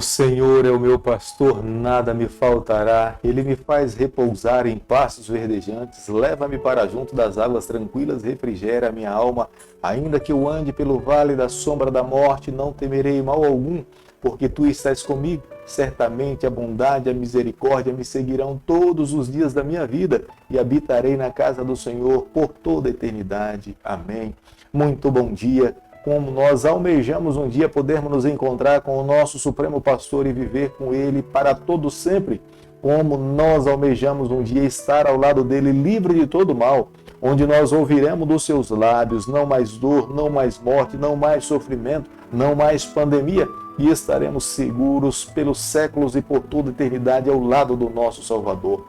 O Senhor é o meu pastor, nada me faltará. Ele me faz repousar em pastos verdejantes, leva-me para junto das águas tranquilas, refrigera a minha alma. Ainda que eu ande pelo vale da sombra da morte, não temerei mal algum, porque tu estás comigo. Certamente a bondade e a misericórdia me seguirão todos os dias da minha vida e habitarei na casa do Senhor por toda a eternidade. Amém. Muito bom dia. Como nós almejamos um dia podermos nos encontrar com o nosso Supremo Pastor e viver com Ele para todo sempre, como nós almejamos um dia estar ao lado dele livre de todo mal, onde nós ouviremos dos seus lábios não mais dor, não mais morte, não mais sofrimento, não mais pandemia, e estaremos seguros pelos séculos e por toda a eternidade ao lado do nosso Salvador.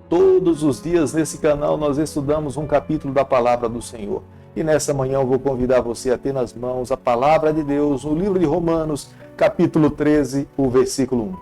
Todos os dias nesse canal nós estudamos um capítulo da Palavra do Senhor. E nessa manhã eu vou convidar você a ter nas mãos a Palavra de Deus, no livro de Romanos, capítulo 13, o versículo 1.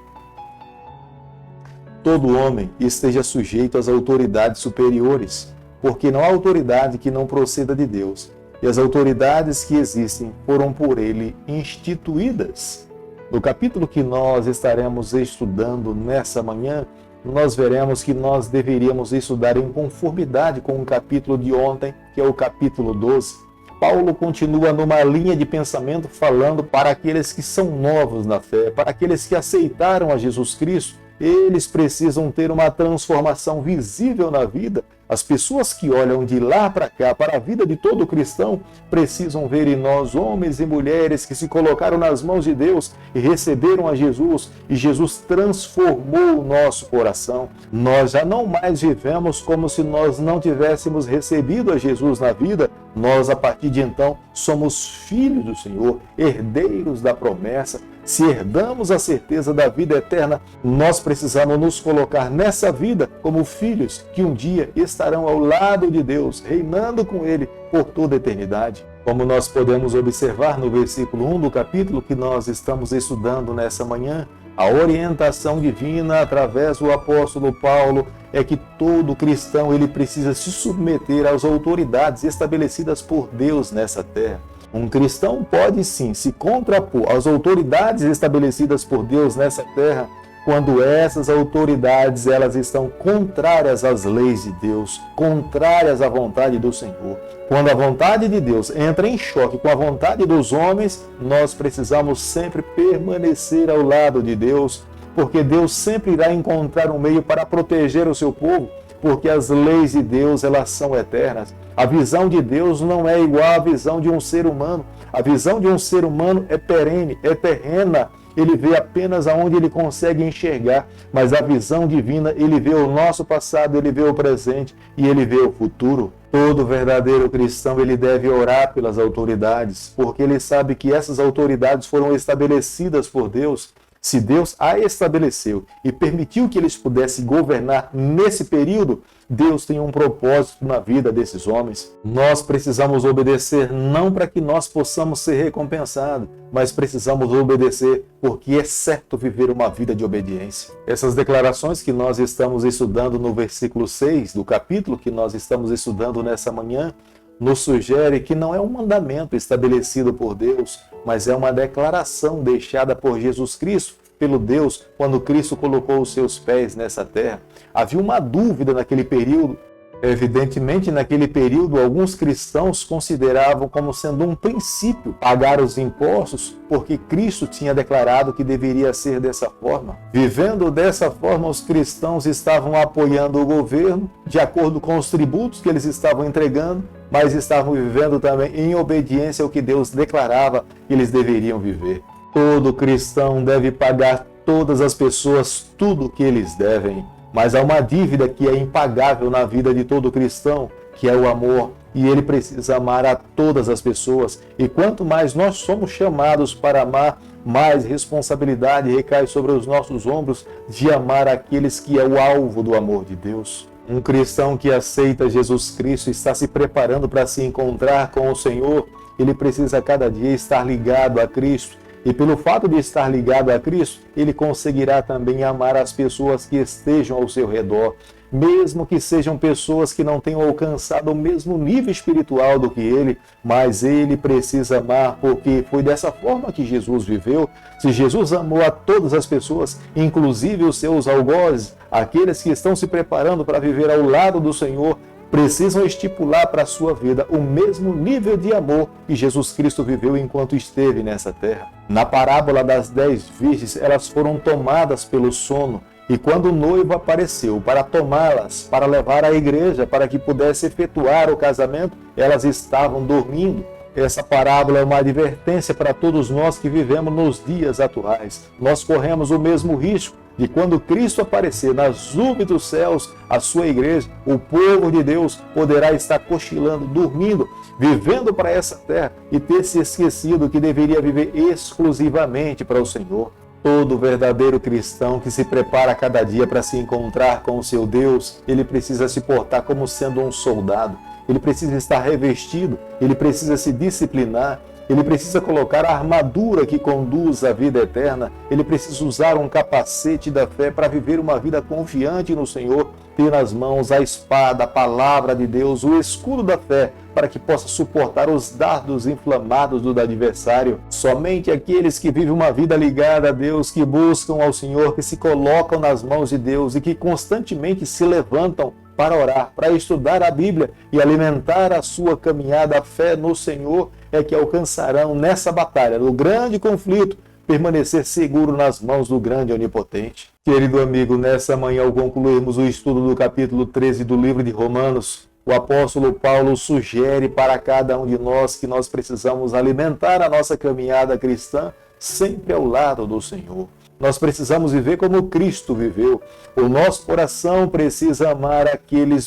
Todo homem esteja sujeito às autoridades superiores, porque não há autoridade que não proceda de Deus, e as autoridades que existem foram por ele instituídas. No capítulo que nós estaremos estudando nessa manhã, nós veremos que nós deveríamos estudar em conformidade com o capítulo de ontem, que é o capítulo 12. Paulo continua numa linha de pensamento falando para aqueles que são novos na fé, para aqueles que aceitaram a Jesus Cristo. Eles precisam ter uma transformação visível na vida. As pessoas que olham de lá para cá, para a vida de todo cristão, precisam ver em nós homens e mulheres que se colocaram nas mãos de Deus e receberam a Jesus, e Jesus transformou o nosso coração. Nós já não mais vivemos como se nós não tivéssemos recebido a Jesus na vida. Nós, a partir de então, somos filhos do Senhor, herdeiros da promessa. Se herdamos a certeza da vida eterna, nós precisamos nos colocar nessa vida como filhos que um dia estarão ao lado de Deus, reinando com Ele por toda a eternidade. Como nós podemos observar no versículo 1 do capítulo que nós estamos estudando nessa manhã, a orientação divina através do apóstolo Paulo é que todo cristão ele precisa se submeter às autoridades estabelecidas por Deus nessa terra. Um cristão pode sim se contrapor às autoridades estabelecidas por Deus nessa terra quando essas autoridades elas estão contrárias às leis de Deus, contrárias à vontade do Senhor. Quando a vontade de Deus entra em choque com a vontade dos homens, nós precisamos sempre permanecer ao lado de Deus, porque Deus sempre irá encontrar um meio para proteger o seu povo, porque as leis de Deus elas são eternas. A visão de Deus não é igual à visão de um ser humano. A visão de um ser humano é perene, é terrena. Ele vê apenas aonde ele consegue enxergar, mas a visão divina, ele vê o nosso passado, ele vê o presente e ele vê o futuro. Todo verdadeiro cristão, ele deve orar pelas autoridades, porque ele sabe que essas autoridades foram estabelecidas por Deus. Se Deus a estabeleceu e permitiu que eles pudessem governar nesse período, Deus tem um propósito na vida desses homens. Nós precisamos obedecer não para que nós possamos ser recompensados, mas precisamos obedecer porque é certo viver uma vida de obediência. Essas declarações que nós estamos estudando no versículo 6 do capítulo que nós estamos estudando nessa manhã, nos sugere que não é um mandamento estabelecido por Deus, mas é uma declaração deixada por Jesus Cristo, pelo Deus, quando Cristo colocou os seus pés nessa terra. Havia uma dúvida naquele período. Evidentemente, naquele período, alguns cristãos consideravam como sendo um princípio pagar os impostos, porque Cristo tinha declarado que deveria ser dessa forma. Vivendo dessa forma, os cristãos estavam apoiando o governo, de acordo com os tributos que eles estavam entregando, mas estavam vivendo também em obediência ao que Deus declarava que eles deveriam viver. Todo cristão deve pagar todas as pessoas tudo o que eles devem. Mas há uma dívida que é impagável na vida de todo cristão, que é o amor, e ele precisa amar a todas as pessoas. E quanto mais nós somos chamados para amar, mais responsabilidade recai sobre os nossos ombros de amar aqueles que é o alvo do amor de Deus. Um cristão que aceita Jesus Cristo está se preparando para se encontrar com o Senhor. Ele precisa cada dia estar ligado a Cristo. E pelo fato de estar ligado a Cristo, ele conseguirá também amar as pessoas que estejam ao seu redor. mesmo que sejam pessoas que não tenham alcançado o mesmo nível espiritual do que ele, mas ele precisa amar, porque foi dessa forma que Jesus viveu. Se Jesus amou a todas as pessoas, inclusive os seus algozes, aqueles que estão se preparando para viver ao lado do Senhor, precisam estipular para a sua vida o mesmo nível de amor que Jesus Cristo viveu enquanto esteve nessa terra. Na parábola das 10 virgens, elas foram tomadas pelo sono, e quando o noivo apareceu para tomá-las, para levar à igreja, para que pudesse efetuar o casamento, elas estavam dormindo. Essa parábola é uma advertência para todos nós que vivemos nos dias atuais. Nós corremos o mesmo risco de quando Cristo aparecer nas nuvens dos céus, a sua igreja, o povo de Deus poderá estar cochilando, dormindo, vivendo para essa terra e ter se esquecido que deveria viver exclusivamente para o Senhor. Todo verdadeiro cristão que se prepara cada dia para se encontrar com o seu Deus, ele precisa se portar como sendo um soldado. Ele precisa estar revestido, ele precisa se disciplinar, ele precisa colocar a armadura que conduz à vida eterna, ele precisa usar um capacete da fé para viver uma vida confiante no Senhor, ter nas mãos a espada, a palavra de Deus, o escudo da fé, para que possa suportar os dardos inflamados do adversário. Somente aqueles que vivem uma vida ligada a Deus, que buscam ao Senhor, que se colocam nas mãos de Deus e que constantemente se levantam para orar, para estudar a Bíblia e alimentar a sua caminhada, a fé no Senhor, é que alcançarão nessa batalha, no grande conflito, permanecer seguro nas mãos do grande onipotente. Querido amigo, nessa manhã, ao concluirmos o estudo do capítulo 13 do livro de Romanos, o apóstolo Paulo sugere para cada um de nós que nós precisamos alimentar a nossa caminhada cristã sempre ao lado do Senhor. Nós precisamos viver como Cristo viveu. O nosso coração precisa amar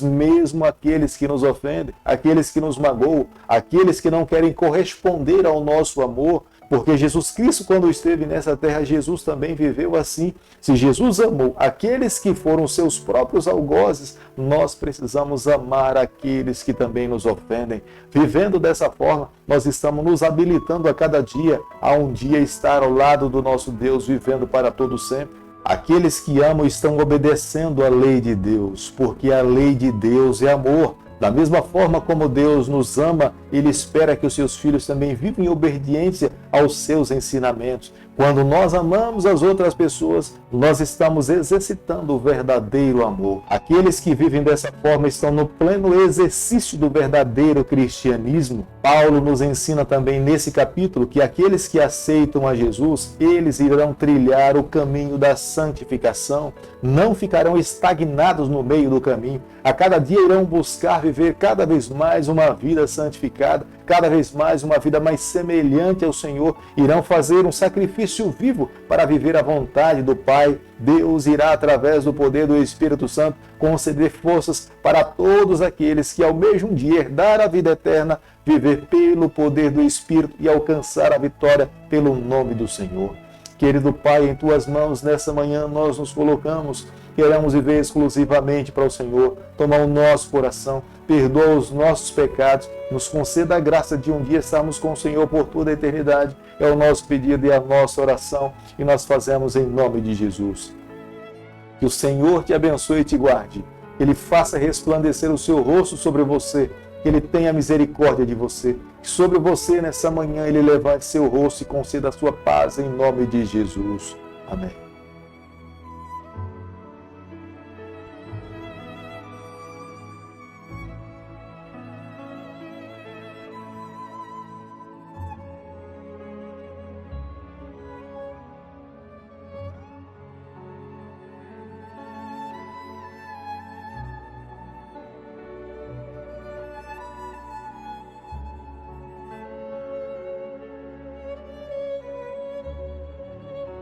mesmo aqueles que nos ofendem, aqueles que nos magoam, aqueles que não querem corresponder ao nosso amor, porque Jesus Cristo, quando esteve nessa terra, Jesus também viveu assim. Se Jesus amou aqueles que foram seus próprios algozes, nós precisamos amar aqueles que também nos ofendem. Vivendo dessa forma, nós estamos nos habilitando a cada dia, a um dia estar ao lado do nosso Deus, vivendo para todo sempre. Aqueles que amam estão obedecendo a lei de Deus, porque a lei de Deus é amor. Da mesma forma como Deus nos ama, Ele espera que os seus filhos também vivam em obediência aos seus ensinamentos. Quando nós amamos as outras pessoas, nós estamos exercitando o verdadeiro amor. Aqueles que vivem dessa forma estão no pleno exercício do verdadeiro cristianismo. Paulo nos ensina também nesse capítulo que aqueles que aceitam a Jesus, eles irão trilhar o caminho da santificação, não ficarão estagnados no meio do caminho. A cada dia irão buscar viver cada vez mais uma vida santificada, cada vez mais uma vida mais semelhante ao Senhor, irão fazer um sacrifício vivo para viver a vontade do Pai. Deus irá, através do poder do Espírito Santo, conceder forças para todos aqueles que almejam um dia herdar a vida eterna, viver pelo poder do Espírito e alcançar a vitória pelo nome do Senhor. Querido Pai, em Tuas mãos, nessa manhã nós nos colocamos, queremos viver exclusivamente para o Senhor, tomar o nosso coração, perdoa os nossos pecados, nos conceda a graça de um dia estarmos com o Senhor por toda a eternidade. É o nosso pedido e a nossa oração, e nós fazemos em nome de Jesus. Que o Senhor te abençoe e te guarde, que Ele faça resplandecer o seu rosto sobre você, que Ele tenha misericórdia de você, que sobre você nessa manhã Ele levante seu rosto e conceda a sua paz em nome de Jesus. Amém.